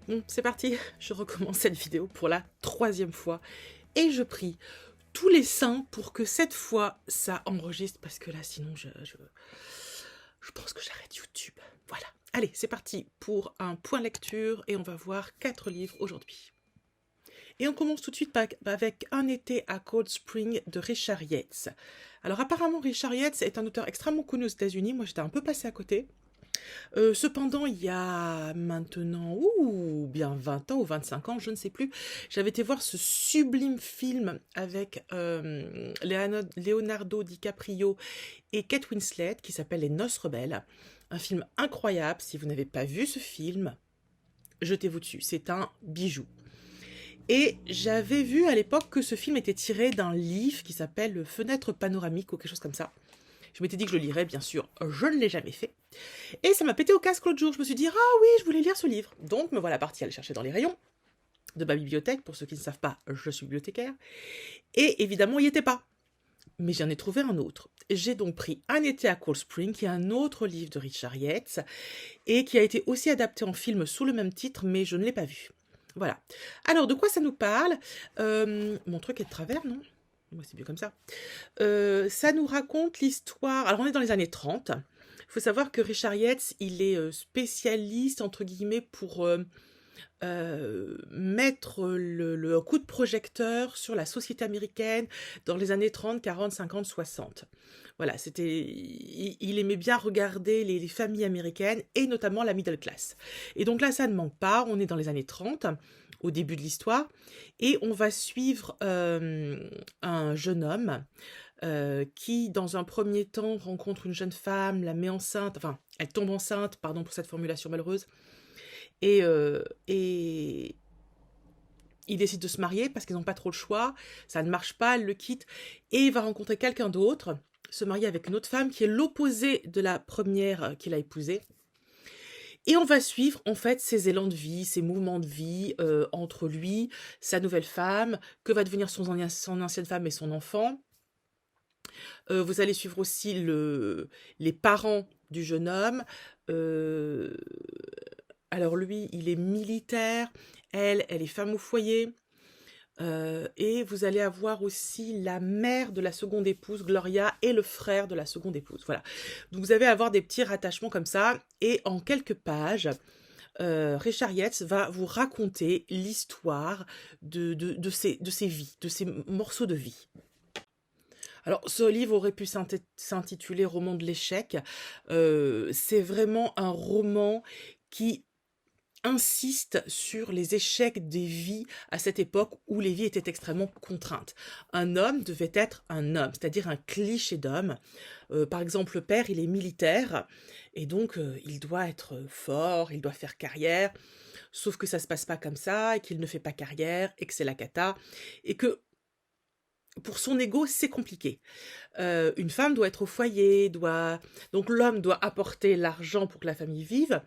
Bon, c'est parti, je recommence cette vidéo pour la 3e fois et je prie tous les saints pour que cette fois ça enregistre parce que là sinon je pense que j'arrête YouTube. Voilà, allez c'est parti pour un point lecture et on va voir 4 livres aujourd'hui. Et on commence tout de suite avec Un été à Cold Spring de Richard Yates. Alors apparemment Richard Yates est un auteur extrêmement connu aux États-Unis, moi j'étais un peu passée à côté. Cependant, il y a maintenant, bien 20 ans ou 25 ans, je ne sais plus, j'avais été voir ce sublime film avec Leonardo DiCaprio et Kate Winslet qui s'appelle Les Noces Rebelles. Un film incroyable. Si vous n'avez pas vu ce film, jetez-vous dessus. C'est un bijou. Et j'avais vu à l'époque que ce film était tiré d'un livre qui s'appelle Fenêtre panoramique ou quelque chose comme ça. Je m'étais dit que je le lirais, bien sûr, je ne l'ai jamais fait. Et ça m'a pété au casque l'autre jour, je me suis dit, ah oui, je voulais lire ce livre. Donc me voilà partie à le chercher dans les rayons de ma bibliothèque, pour ceux qui ne savent pas, je suis bibliothécaire. Et évidemment, il n'y était pas. Mais j'en ai trouvé un autre. J'ai donc pris Un été à Cold Spring, qui est un autre livre de Richard Yates, et qui a été aussi adapté en film sous le même titre, mais je ne l'ai pas vu. Voilà. Alors, de quoi ça nous parle? Mon truc est de travers, non? Moi, c'est mieux comme ça. Ça nous raconte l'histoire... Alors, on est dans les années 30. Il faut savoir que Richard Yates, il est spécialiste, entre guillemets, pour mettre le coup de projecteur sur la société américaine dans les années 30, 40, 50, 60. Voilà, il aimait bien regarder les familles américaines et notamment la middle class. Et donc là, ça ne manque pas, on est dans les années 30, au début de l'histoire, et on va suivre un jeune homme qui, dans un premier temps, rencontre une jeune femme, la met enceinte, enfin, elle tombe enceinte, pardon pour cette formulation malheureuse, et il décide de se marier parce qu'ils n'ont pas trop le choix, ça ne marche pas, elle le quitte, et il va rencontrer quelqu'un d'autre, se marier avec une autre femme qui est l'opposé de la première qu'il a épousée. Et on va suivre en fait ses élans de vie, ses mouvements de vie entre lui, sa nouvelle femme, que va devenir son ancienne femme et son enfant. Vous allez suivre aussi les parents du jeune homme. Alors lui, il est militaire, elle est femme au foyer. Et vous allez avoir aussi la mère de la seconde épouse, Gloria, et le frère de la seconde épouse. Voilà. Donc vous allez avoir des petits rattachements comme ça. Et en quelques pages, Richard Yates va vous raconter l'histoire de ces vies, de ces morceaux de vie. Alors, ce livre aurait pu s'intituler Roman de l'échec. C'est vraiment un roman qui insiste sur les échecs des vies à cette époque où les vies étaient extrêmement contraintes. Un homme devait être un homme, c'est-à-dire un cliché d'homme. Par exemple, le père, il est militaire, et donc il doit être fort, il doit faire carrière, sauf que ça se passe pas comme ça, et qu'il ne fait pas carrière, et que c'est la cata, et que pour son ego, c'est compliqué. Une femme doit être au foyer, donc l'homme doit apporter l'argent pour que la famille vive,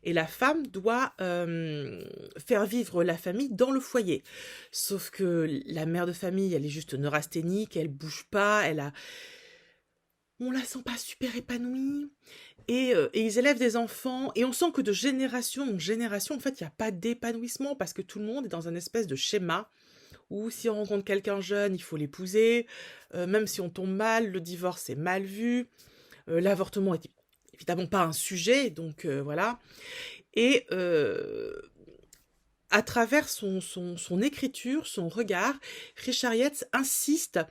et la femme doit faire vivre la famille dans le foyer. Sauf que la mère de famille, elle est juste neurasthénique, elle bouge pas, on la sent pas super épanouie, et ils élèvent des enfants, et on sent que de génération en génération, en fait, il n'y a pas d'épanouissement, parce que tout le monde est dans un espèce de schéma, ou si on rencontre quelqu'un jeune, il faut l'épouser. Même si on tombe mal, le divorce est mal vu. L'avortement est évidemment pas un sujet, donc voilà. Et à travers son écriture, son regard, Richard Yates insiste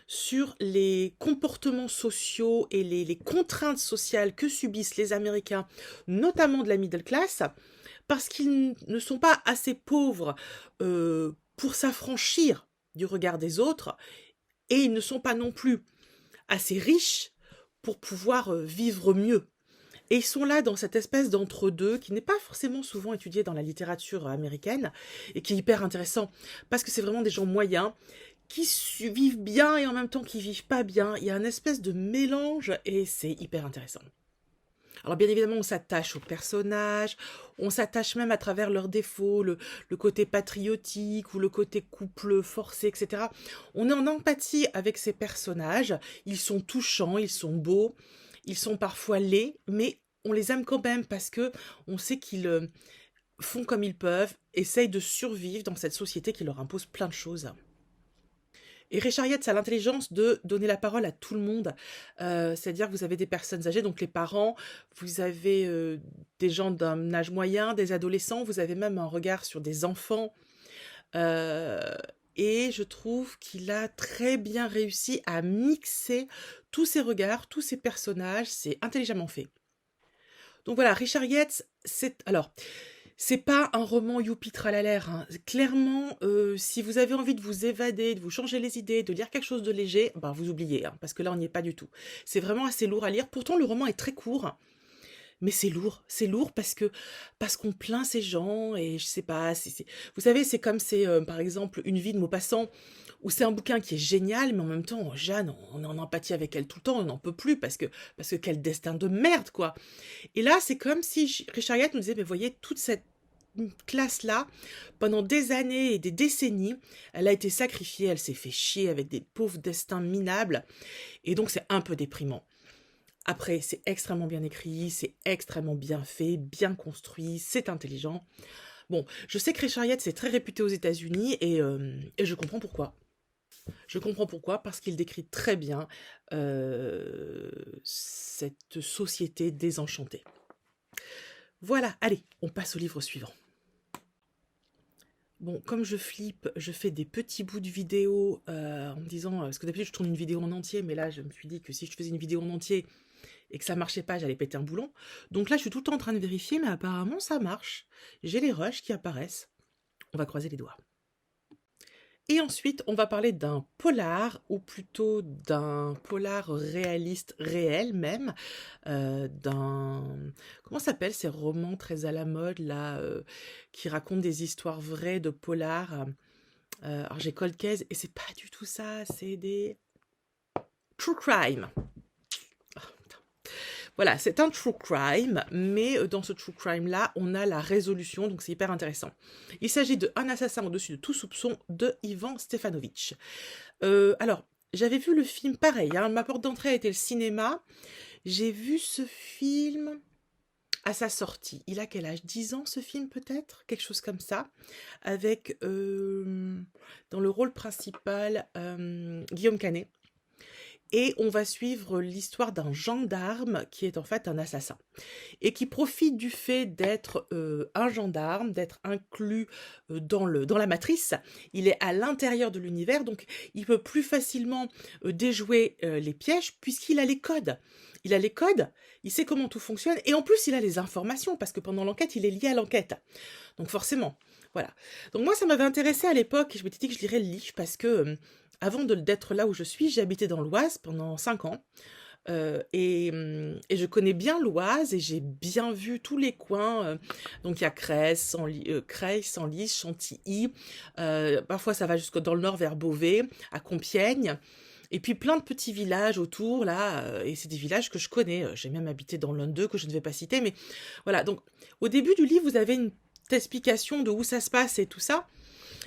sur les comportements sociaux et les contraintes sociales que subissent les Américains, notamment de la middle class, parce qu'ils ne sont pas assez pauvres pour s'affranchir du regard des autres, et ils ne sont pas non plus assez riches pour pouvoir vivre mieux. Et ils sont là dans cette espèce d'entre-deux qui n'est pas forcément souvent étudié dans la littérature américaine et qui est hyper intéressant parce que c'est vraiment des gens moyens qui vivent bien et en même temps qui vivent pas bien. Il y a une espèce de mélange et c'est hyper intéressant. Alors bien évidemment, on s'attache aux personnages, on s'attache même à travers leurs défauts, le côté patriotique ou le côté couple forcé, etc. On est en empathie avec ces personnages, ils sont touchants, ils sont beaux, ils sont parfois laids, mais on les aime quand même parce que on sait qu'ils font comme ils peuvent, essayent de survivre dans cette société qui leur impose plein de choses. Et Richard Yates a l'intelligence de donner la parole à tout le monde. C'est-à-dire que vous avez des personnes âgées, donc les parents, vous avez des gens d'un âge moyen, des adolescents, vous avez même un regard sur des enfants. Euh, et je trouve qu'il a très bien réussi à mixer tous ces regards, tous ces personnages. C'est intelligemment fait. Donc voilà, Richard Yates, c'est pas un roman youpi tralalaire, hein. Clairement, si vous avez envie de vous évader, de vous changer les idées, de lire quelque chose de léger, ben vous oubliez, hein, parce que là on n'y est pas du tout. C'est vraiment assez lourd à lire. Pourtant le roman est très court, mais c'est lourd parce qu'on plaint ces gens et je sais pas. Vous savez, c'est comme par exemple Une vie de Maupassant, où c'est un bouquin qui est génial, mais en même temps Jeanne, on est en empathie avec elle tout le temps, on n'en peut plus parce que quel destin de merde quoi. Et là c'est comme si Richard Yates nous disait, mais voyez toute cette classe-là, pendant des années et des décennies, elle a été sacrifiée, elle s'est fait chier avec des pauvres destins minables, et donc c'est un peu déprimant. Après, c'est extrêmement bien écrit, c'est extrêmement bien fait, bien construit, c'est intelligent. Bon, je sais que Richard Yates est très réputé aux États-Unis et je comprends pourquoi. Je comprends pourquoi, parce qu'il décrit très bien cette société désenchantée. Voilà, allez, on passe au livre suivant. Bon, comme je flippe, je fais des petits bouts de vidéo en me disant, parce que d'habitude je tourne une vidéo en entier, mais là je me suis dit que si je faisais une vidéo en entier et que ça marchait pas, j'allais péter un boulon. Donc là je suis tout le temps en train de vérifier, mais apparemment ça marche. J'ai les rushs qui apparaissent. On va croiser les doigts. Et ensuite, on va parler d'un polar, ou plutôt d'un polar réaliste, réel même, comment ça s'appelle ces romans très à la mode, là, qui racontent des histoires vraies de polar. Alors j'ai Cold Case, et c'est pas du tout ça, c'est des true crime. Voilà, c'est un true crime, mais dans ce true crime-là, on a la résolution, donc c'est hyper intéressant. Il s'agit de Un assassin au-dessus de tout soupçon de Ivan Stefanović. Alors, j'avais vu le film pareil, hein, ma porte d'entrée a été le cinéma. J'ai vu ce film à sa sortie. Il a quel âge? 10 ans ce film peut-être? Quelque chose comme ça. Avec, dans le rôle principal, Guillaume Canet. Et on va suivre l'histoire d'un gendarme qui est en fait un assassin. Et qui profite du fait d'être un gendarme, d'être inclus dans la matrice. Il est à l'intérieur de l'univers, donc il peut plus facilement déjouer les pièges puisqu'il a les codes. Il a les codes, il sait comment tout fonctionne, et en plus il a les informations, parce que pendant l'enquête, il est lié à l'enquête. Donc forcément, voilà. Donc moi, ça m'avait intéressé à l'époque, et je m'étais dit que je lirais le livre, parce que avant d'être là où je suis, j'ai habité dans l'Oise pendant 5 ans. Et je connais bien l'Oise et j'ai bien vu tous les coins. Donc il y a Creil, Senlis, Chantilly. Parfois ça va jusque dans le nord vers Beauvais, à Compiègne. Et puis plein de petits villages autour, là. Et c'est des villages que je connais. J'ai même habité dans l'un d'eux que je ne vais pas citer. Mais voilà, donc au début du livre, vous avez une explication de où ça se passe et tout ça.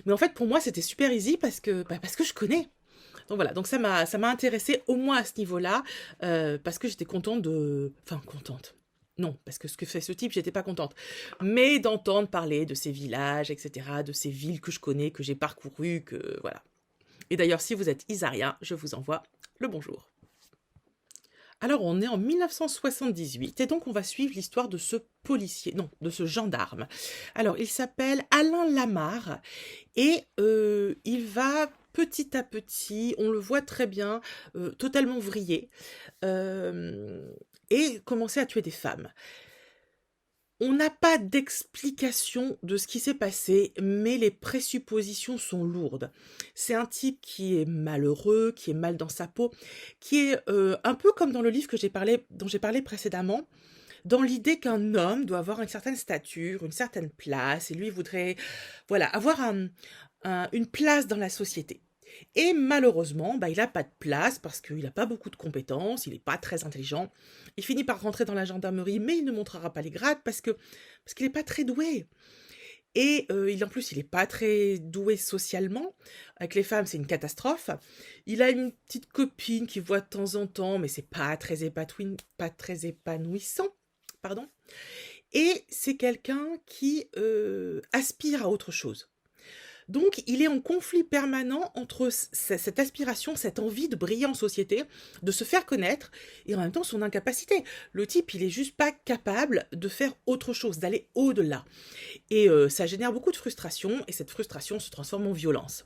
Mais en fait, pour moi, c'était super easy parce que je connais. Donc voilà, donc ça m'a intéressée au moins à ce niveau-là, parce que j'étais contente Enfin, contente. Non, parce que ce que fait ce type, j'étais pas contente. Mais d'entendre parler de ces villages, etc., de ces villes que je connais, que j'ai parcourues, que... Voilà. Et d'ailleurs, si vous êtes isarien, je vous envoie le bonjour. Alors, on est en 1978, et donc on va suivre l'histoire de ce policier, non, de ce gendarme. Alors, il s'appelle Alain Lamarre, et il va petit à petit, on le voit très bien, totalement vriller, et commencer à tuer des femmes. On n'a pas d'explication de ce qui s'est passé, mais les présuppositions sont lourdes. C'est un type qui est malheureux, qui est mal dans sa peau, qui est un peu comme dans le livre dont j'ai parlé précédemment, dans l'idée qu'un homme doit avoir une certaine stature, une certaine place, et lui voudrait, voilà, avoir une place dans la société. Et malheureusement, il n'a pas de place parce qu'il n'a pas beaucoup de compétences, il n'est pas très intelligent. Il finit par rentrer dans la gendarmerie, mais il ne montrera pas les grades parce qu'il n'est pas très doué. Et en plus, il n'est pas très doué socialement. Avec les femmes, c'est une catastrophe. Il a une petite copine qu'il voit de temps en temps, mais c'est pas très épanouissant. Pardon. et c'est quelqu'un qui aspire à autre chose. Donc, il est en conflit permanent entre cette aspiration, cette envie de briller en société, de se faire connaître, et en même temps son incapacité. Le type, il est juste pas capable de faire autre chose, d'aller au-delà. Et ça génère beaucoup de frustration, et cette frustration se transforme en violence.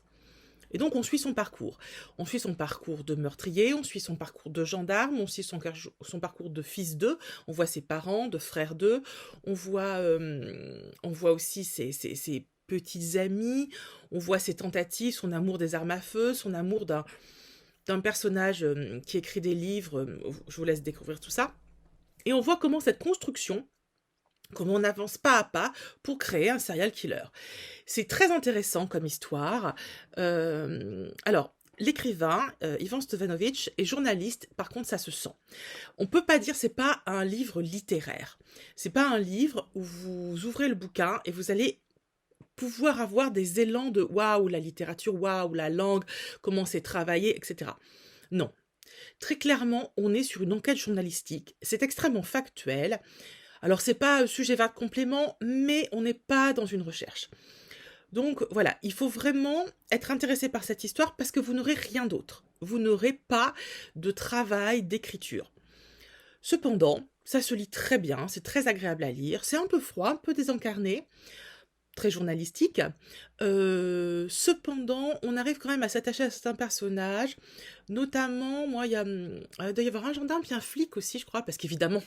Et donc on suit son parcours. On suit son parcours de meurtrier, on suit son parcours de gendarme, on suit son parcours de fils d'eux, on voit ses parents, de frères d'eux, on voit aussi ses petits amis, on voit ses tentatives, son amour des armes à feu, son amour d'un personnage qui écrit des livres, je vous laisse découvrir tout ça. Et on voit comment cette construction, comment on avance pas à pas pour créer un serial killer. C'est très intéressant comme histoire. Alors, l'écrivain, Ivan Stevanovic, est journaliste, par contre ça se sent. On peut pas dire, c'est pas un livre littéraire. C'est pas un livre où vous ouvrez le bouquin et vous allez pouvoir avoir des élans de waouh, la littérature, waouh, la langue, comment c'est travaillé, etc. Non. Très clairement, on est sur une enquête journalistique. C'est extrêmement factuel. Alors, c'est pas sujet vague complément, mais on n'est pas dans une recherche. Donc, voilà, il faut vraiment être intéressé par cette histoire parce que vous n'aurez rien d'autre. Vous n'aurez pas de travail d'écriture. Cependant, ça se lit très bien, c'est très agréable à lire, c'est un peu froid, un peu désencarné, très journalistique. Cependant, on arrive quand même à s'attacher à certains personnages, notamment, moi, il doit y avoir un gendarme puis un flic aussi, je crois, parce qu'évidemment,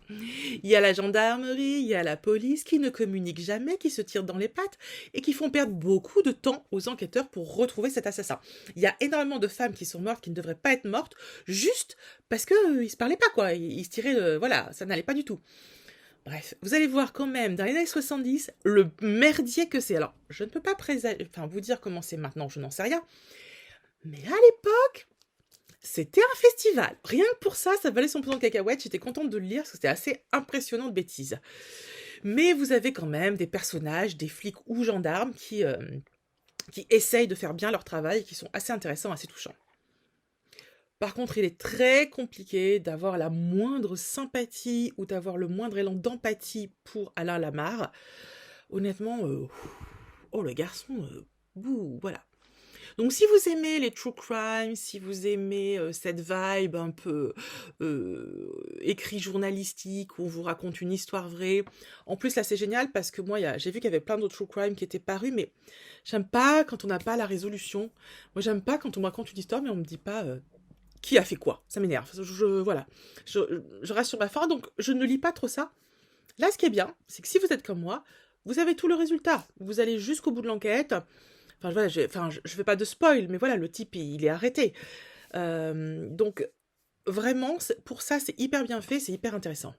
il y a la gendarmerie, il y a la police qui ne communiquent jamais, qui se tirent dans les pattes et qui font perdre beaucoup de temps aux enquêteurs pour retrouver cet assassin. Il y a énormément de femmes qui sont mortes, qui ne devraient pas être mortes, juste parce qu'ils se parlaient pas, quoi. Ils se tiraient, voilà, ça n'allait pas du tout. Bref, vous allez voir quand même, dans les années 70, le merdier que c'est. Alors, je ne peux pas vous dire comment c'est maintenant, je n'en sais rien. Mais à l'époque, c'était un festival. Rien que pour ça, ça valait son pesant de cacahuètes. J'étais contente de le lire, parce que c'était assez impressionnant de bêtises. Mais vous avez quand même des personnages, des flics ou gendarmes qui essayent de faire bien leur travail et qui sont assez intéressants, assez touchants. Par contre, il est très compliqué d'avoir la moindre sympathie ou d'avoir le moindre élan d'empathie pour Alain Lamarre. Honnêtement, oh le garçon, voilà. Donc si vous aimez les true crime, si vous aimez cette vibe un peu écrit journalistique où on vous raconte une histoire vraie, en plus là c'est génial parce que moi j'ai vu qu'il y avait plein d'autres true crime qui étaient parus, mais j'aime pas quand on n'a pas la résolution. Moi j'aime pas quand on me raconte une histoire mais on me dit pas qui a fait quoi. Ça m'énerve. Voilà. Je reste sur ma faim, donc je ne lis pas trop ça. Là, ce qui est bien, c'est que si vous êtes comme moi, vous avez tout le résultat. Vous allez jusqu'au bout de l'enquête. Enfin, voilà, je fais pas de spoil, mais voilà, le type, il est arrêté. Donc, vraiment, pour ça, c'est hyper bien fait, c'est hyper intéressant.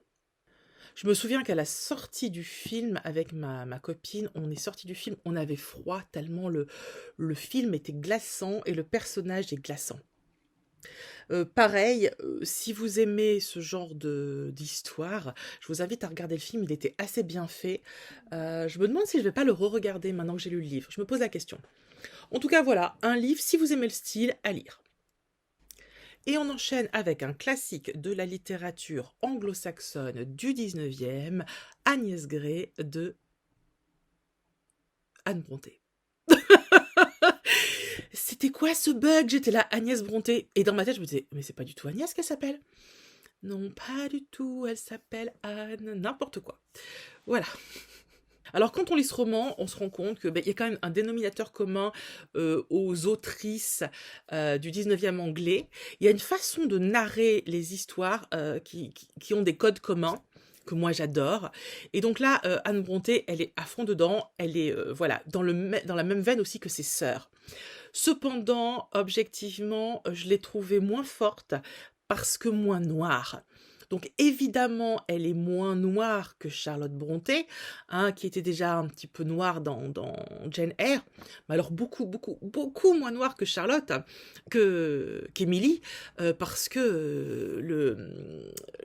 Je me souviens qu'à la sortie du film, avec ma copine, on est sorti du film, on avait froid, tellement le film était glaçant et le personnage est glaçant. Pareil, si vous aimez ce genre d'histoire, je vous invite à regarder le film, il était assez bien fait. Je me demande si je vais pas le re-regarder maintenant que j'ai lu le livre, je me pose la question. En tout cas, voilà, un livre, si vous aimez le style, à lire. Et on enchaîne avec un classique de la littérature anglo-saxonne du 19e, Agnès Grey de Anne Brontë. C'était quoi ce bug? J'étais là, Agnès Brontë. Et dans ma tête, je me disais, mais c'est pas du tout Agnès qu'elle s'appelle. Non, pas du tout, elle s'appelle Anne, n'importe quoi. Voilà. Alors quand on lit ce roman, on se rend compte qu'il y a quand même un dénominateur commun aux autrices du 19e anglais. Il y a une façon de narrer les histoires qui ont des codes communs, que moi j'adore. Et donc là, Anne Brontë, elle est à fond dedans, elle est voilà, dans la même veine aussi que ses sœurs. Cependant, objectivement, je l'ai trouvée moins forte parce que moins noire. Donc évidemment, elle est moins noire que Charlotte Brontë, qui était déjà un petit peu noire dans Jane Eyre, mais alors beaucoup moins noire que Charlotte, qu'Emily, parce que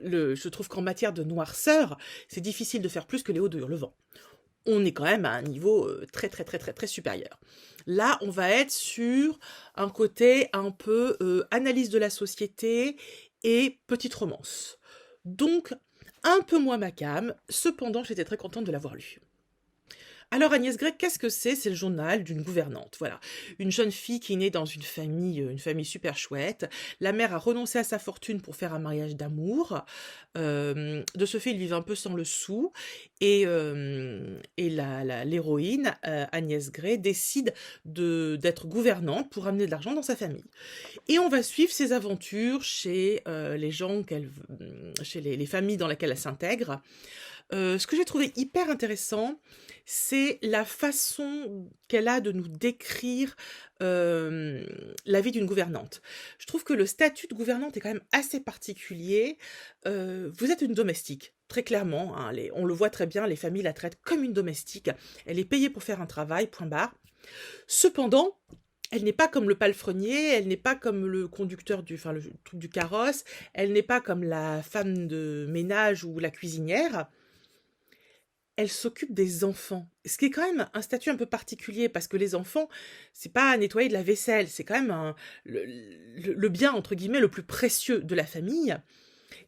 je trouve qu'en matière de noirceur, c'est difficile de faire plus que Léo de Hurlevent. On est quand même à un niveau très supérieur. Là, on va être sur un côté un peu analyse de la société et petite romance. Donc, un peu moins ma came, cependant j'étais très contente de l'avoir lu. Alors Agnès Grey, qu'est-ce que c'est? C'est le journal d'une gouvernante, voilà. Une jeune fille qui est née dans une famille super chouette. La mère a renoncé à sa fortune pour faire un mariage d'amour. De ce fait, ils vivent un peu sans le sou. Et l'héroïne, Agnès Grey, décide d'être gouvernante pour amener de l'argent dans sa famille. Et on va suivre ses aventures chez les gens chez les familles dans lesquelles elle s'intègre. Ce que j'ai trouvé hyper intéressant, c'est la façon qu'elle a de nous décrire la vie d'une gouvernante. Je trouve que le statut de gouvernante est quand même assez particulier. Vous êtes une domestique, très clairement, hein, on le voit très bien, les familles la traitent comme une domestique. Elle est payée pour faire un travail, point barre. Cependant, elle n'est pas comme le palefrenier, elle n'est pas comme le conducteur le truc du carrosse, elle n'est pas comme la femme de ménage ou la cuisinière. Elle s'occupe des enfants. Ce qui est quand même un statut un peu particulier, parce que les enfants, c'est pas nettoyer de la vaisselle, c'est quand même le bien, entre guillemets, le plus précieux de la famille.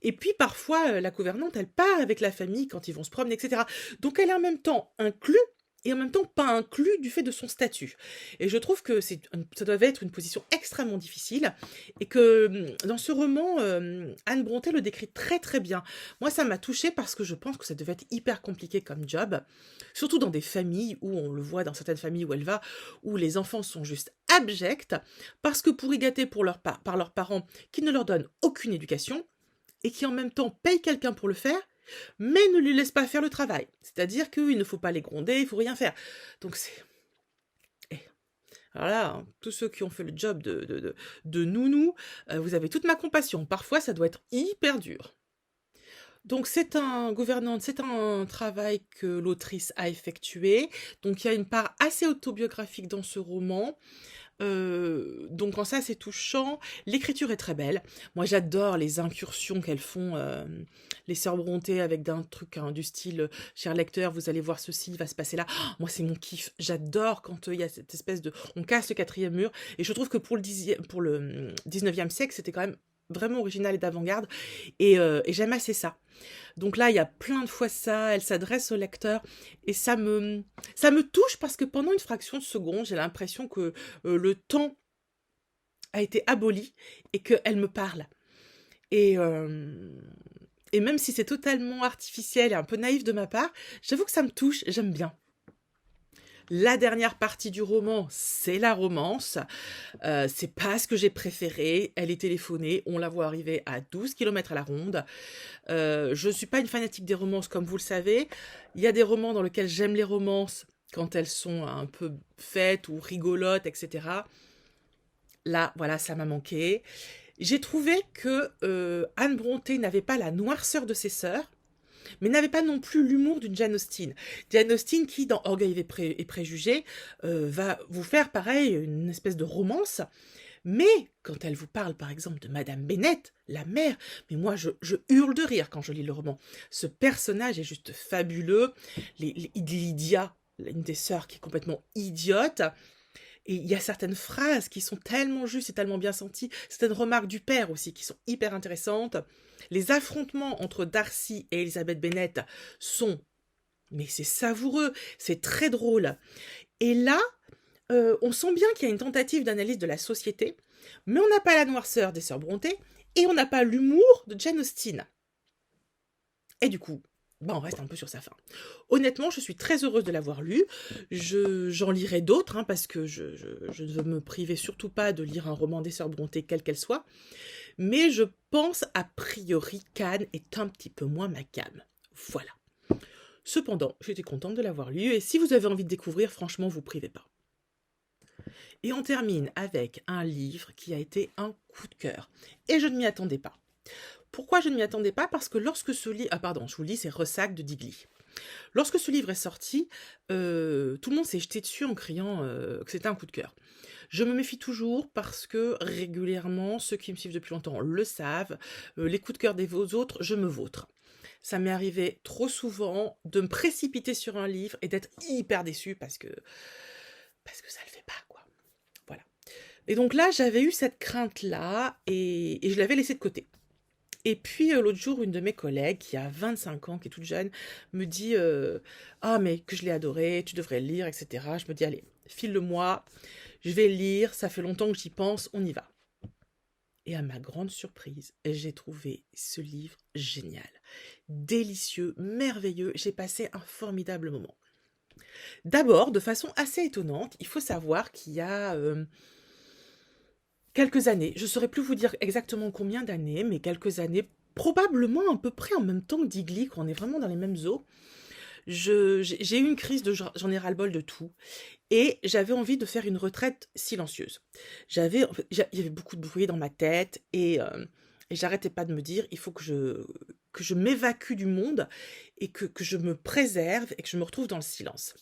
Et puis parfois, la gouvernante, elle part avec la famille quand ils vont se promener, etc. Donc elle est en même temps inclue et en même temps pas inclus du fait de son statut. Et je trouve que ça doit être une position extrêmement difficile et que dans ce roman, Anne Brontë le décrit très très bien. Moi, ça m'a touchée parce que je pense que ça devait être hyper compliqué comme job, surtout dans des familles où on le voit dans certaines familles où elle va, où les enfants sont juste abjects parce que pourri gâtés par leurs parents qui ne leur donnent aucune éducation et qui en même temps payent quelqu'un pour le faire, mais ne lui laisse pas faire le travail. C'est-à-dire qu'il ne faut pas les gronder, il ne faut rien faire. Donc c'est... Alors là, hein, tous ceux qui ont fait le job de nounou, vous avez toute ma compassion. Parfois, ça doit être hyper dur. Donc c'est un travail que l'autrice a effectué. Donc il y a une part assez autobiographique dans ce roman. Donc en ça c'est touchant, l'écriture est très belle. Moi j'adore les incursions qu'elles font, les sœurs Brontë avec d'un truc du style cher lecteur, vous allez voir ceci, il va se passer là. Oh, moi c'est mon kiff, j'adore quand il y a cette espèce de... On casse le quatrième mur, et je trouve que pour le 19e siècle, c'était quand même vraiment original et d'avant-garde, et j'aime assez ça. Donc là, il y a plein de fois ça, elle s'adresse au lecteur, et ça me touche parce que pendant une fraction de seconde, j'ai l'impression que le temps a été aboli et qu'elle me parle. Et même si c'est totalement artificiel et un peu naïf de ma part, j'avoue que ça me touche, j'aime bien. La dernière partie du roman, c'est la romance. C'est pas ce que j'ai préféré. Elle est téléphonée, on la voit arriver à 12 km à la ronde. Je ne suis pas une fanatique des romances, comme vous le savez. Il y a des romans dans lesquels j'aime les romances quand elles sont un peu faites ou rigolotes, etc. Là, voilà, ça m'a manqué. J'ai trouvé que Anne Brontë n'avait pas la noirceur de ses sœurs, mais n'avait pas non plus l'humour d'une Jane Austen. Jane Austen qui, dans Orgueil et Préjugés, va vous faire pareil, une espèce de romance. Mais quand elle vous parle, par exemple, de Madame Bennet, la mère, mais moi, je hurle de rire quand je lis le roman. Ce personnage est juste fabuleux. Lydia, une des sœurs qui est complètement idiote. Et il y a certaines phrases qui sont tellement justes et tellement bien senties, certaines remarques du père aussi qui sont hyper intéressantes. Les affrontements entre Darcy et Elizabeth Bennet sont... Mais c'est savoureux, c'est très drôle. Et là, on sent bien qu'il y a une tentative d'analyse de la société, mais on n'a pas la noirceur des sœurs Brontë, et on n'a pas l'humour de Jane Austen. Et du coup, on reste un peu sur sa fin. Honnêtement, je suis très heureuse de l'avoir lu. J'en lirai d'autres, hein, parce que je ne veux me priver surtout pas de lire un roman des sœurs Brontë, quelle qu'elle soit. Mais je pense a priori qu'Anne est un petit peu moins ma came. Voilà. Cependant, j'étais contente de l'avoir lu, et si vous avez envie de découvrir, franchement, vous privez pas. Et on termine avec un livre qui a été un coup de cœur. Et je ne m'y attendais pas. Pourquoi je ne m'y attendais pas? Parce que lorsque ce livre... Ah pardon, je vous lis, c'est Ressac de Digli. Lorsque ce livre est sorti, tout le monde s'est jeté dessus en criant que c'était un coup de cœur. Je me méfie toujours parce que régulièrement, ceux qui me suivent depuis longtemps le savent, les coups de cœur des autres, je me vautre. Ça m'est arrivé trop souvent de me précipiter sur un livre et d'être hyper déçue parce que ça le fait pas, quoi. Voilà. Et donc là, j'avais eu cette crainte-là et je l'avais laissée de côté. Et puis l'autre jour, une de mes collègues, qui a 25 ans, qui est toute jeune, me dit ah mais que je l'ai adoré, tu devrais le lire, etc. Je me dis allez, file-le-moi, je vais le lire, ça fait longtemps que j'y pense, on y va. Et à ma grande surprise, j'ai trouvé ce livre génial, délicieux, merveilleux, j'ai passé un formidable moment. D'abord, de façon assez étonnante, il faut savoir qu'il y a quelques années, je ne saurais plus vous dire exactement combien d'années, mais quelques années, probablement à peu près en même temps que Digli, qu'on est vraiment dans les mêmes eaux, j'ai eu une crise de j'en ai ras-le-bol de tout, et j'avais envie de faire une retraite silencieuse. Il y avait beaucoup de bruit dans ma tête, et j'arrêtais pas de me dire, il faut que je m'évacue du monde, et que je me préserve, et que je me retrouve dans le silence.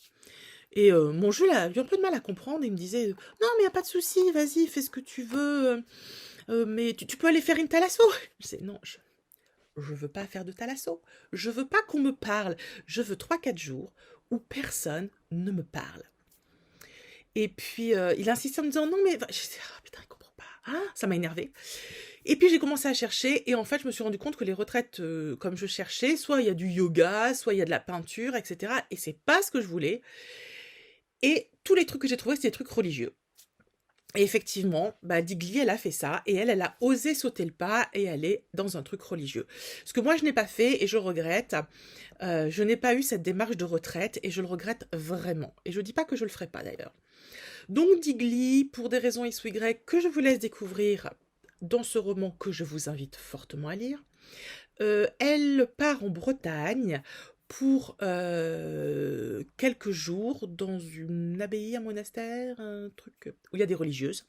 Et mon jeu a eu un peu de mal à comprendre, il me disait « Non, mais y a pas de souci, vas-y, fais ce que tu veux, mais tu peux aller faire une thalasso !» Je disais « Non, je veux pas faire de thalasso, je veux pas qu'on me parle, je veux 3-4 jours où personne ne me parle. » Et puis, il insistait en me disant « Non, mais... » Je disais « Ah, putain, il comprend pas. » Ah, ça m'a énervée. Et puis, j'ai commencé à chercher, et en fait, je me suis rendu compte que les retraites, comme je cherchais, soit il y a du yoga, soit il y a de la peinture, etc. Et c'est pas ce que je voulais. Et tous les trucs que j'ai trouvés, c'était des trucs religieux. Et effectivement, Digli, elle a fait ça, et elle a osé sauter le pas et aller dans un truc religieux. Ce que moi, je n'ai pas fait, et je regrette, je n'ai pas eu cette démarche de retraite, et je le regrette vraiment. Et je dis pas que je le ferai pas, d'ailleurs. Donc, Digli, pour des raisons X ou Y, que je vous laisse découvrir dans ce roman que je vous invite fortement à lire, elle part en Bretagne pour quelques jours dans une abbaye, un monastère, un truc où il y a des religieuses.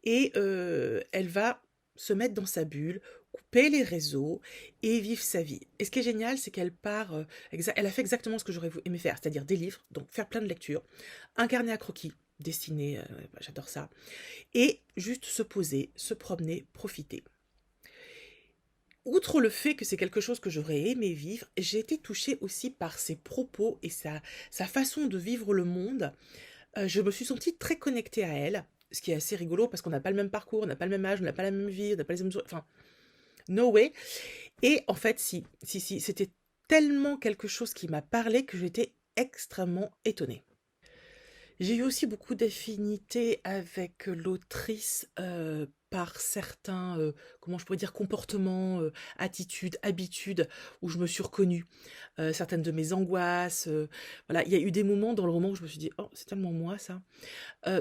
Et elle va se mettre dans sa bulle, couper les réseaux et vivre sa vie. Et ce qui est génial, c'est qu'elle part, elle a fait exactement ce que j'aurais aimé faire, c'est-à-dire des livres, donc faire plein de lectures, un carnet à croquis, dessiner, j'adore ça, et juste se poser, se promener, profiter. Outre le fait que c'est quelque chose que j'aurais aimé vivre, j'ai été touchée aussi par ses propos et sa façon de vivre le monde. Je me suis sentie très connectée à elle, ce qui est assez rigolo parce qu'on n'a pas le même parcours, on n'a pas le même âge, on n'a pas la même vie, on n'a pas les mêmes... Enfin, no way. Et en fait, si, c'était tellement quelque chose qui m'a parlé que j'étais extrêmement étonnée. J'ai eu aussi beaucoup d'affinités avec l'autrice par certains, comment je pourrais dire, comportements, attitudes, habitudes, où je me suis reconnue. Certaines de mes angoisses, voilà, il y a eu des moments dans le roman où je me suis dit « Oh, c'est tellement moi, ça !»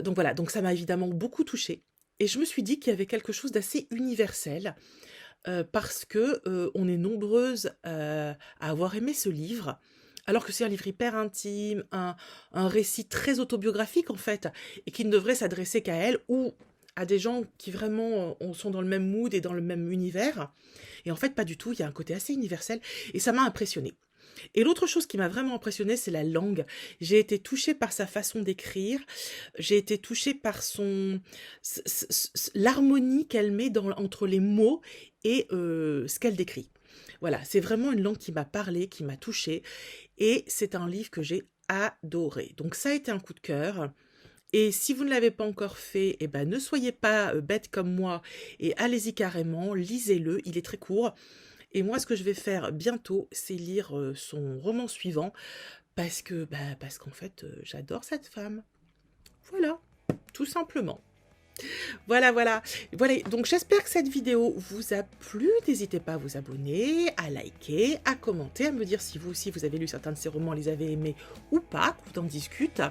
Donc voilà, donc ça m'a évidemment beaucoup touchée. Et je me suis dit qu'il y avait quelque chose d'assez universel, parce que on est nombreuses à avoir aimé ce livre, alors que c'est un livre hyper intime, un récit très autobiographique en fait, et qui ne devrait s'adresser qu'à elle ou à des gens qui vraiment sont dans le même mood et dans le même univers. Et en fait, pas du tout, il y a un côté assez universel, et ça m'a impressionnée. Et l'autre chose qui m'a vraiment impressionnée, c'est la langue. J'ai été touchée par sa façon d'écrire, j'ai été touchée par l'harmonie qu'elle met entre les mots et ce qu'elle décrit. Voilà, c'est vraiment une langue qui m'a parlé, qui m'a touchée, et c'est un livre que j'ai adoré. Donc ça a été un coup de cœur. Et si vous ne l'avez pas encore fait, eh ben, ne soyez pas bête comme moi et allez-y carrément, lisez-le, il est très court. Et moi, ce que je vais faire bientôt, c'est lire son roman suivant, parce qu'en fait, j'adore cette femme. Voilà, tout simplement. Voilà, donc j'espère que cette vidéo vous a plu. N'hésitez pas à vous abonner, à liker, à commenter, à me dire si vous aussi vous avez lu certains de ces romans, les avez aimés ou pas, qu'on en discute.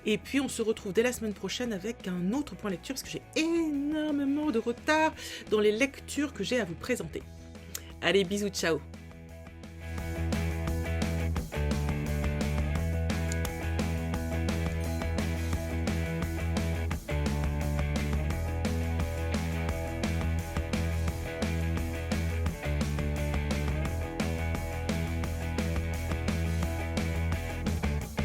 Et puis on se retrouve dès la semaine prochaine avec un autre point lecture, parce que j'ai énormément de retard dans les lectures que j'ai à vous présenter. Allez, bisous, ciao!